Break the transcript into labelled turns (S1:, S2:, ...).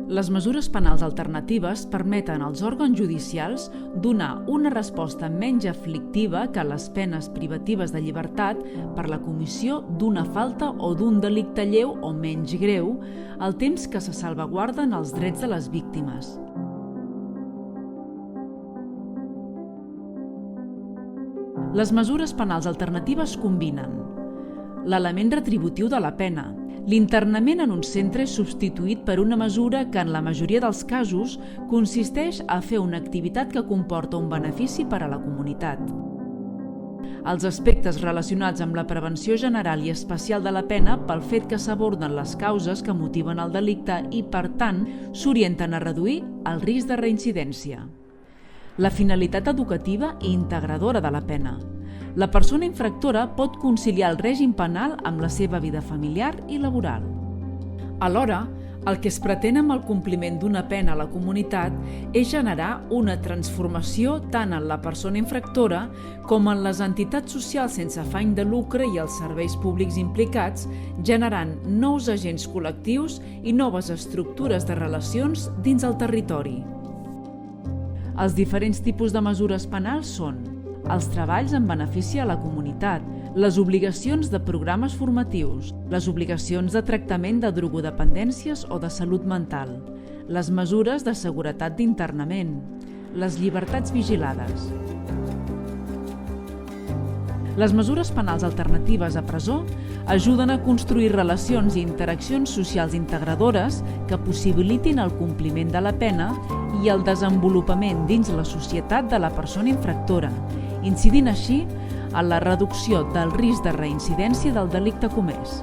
S1: Les mesures penals alternatives permeten als òrgans judicials donar una resposta menys aflictiva que les penes privatives de llibertat per la comissió d'una falta o d'un delicte lleu o menys greu, al temps que se salvaguarden els drets de les víctimes. Les mesures penals alternatives combinen l'element retributiu de la pena. L'internament en un centre és substituït per una mesura que en la majoria dels casos consisteix a fer una activitat que comporta un benefici per a la comunitat. Els aspectes relacionats amb la prevenció general i especial de la pena pel fet que s'aborden les causes que motiven el delicte i, per tant, s'orienten a reduir el risc de reincidència. La finalitat educativa i integradora de la pena. La persona infractora pot conciliar el règim penal amb la seva vida familiar i laboral. Alhora, el que es pretén amb el compliment d'una pena a la comunitat és generar una transformació tant en la persona infractora com en les entitats socials sense afany de lucre i els serveis públics implicats, generant nous agents col·lectius i noves estructures de relacions dins el territori. Els diferents tipus de mesures penals són els treballs en benefici a la comunitat, les obligacions de programes formatius, les obligacions de tractament de drogodependències o de salut mental, les mesures de seguretat d'internament, les llibertats vigilades. Les mesures penals alternatives a presó ajuden a construir relacions i interaccions socials integradores que possibilitin el compliment de la pena i el desenvolupament dins la societat de la persona infractora, incidint així en la reducció del risc de reincidència del delicte comès.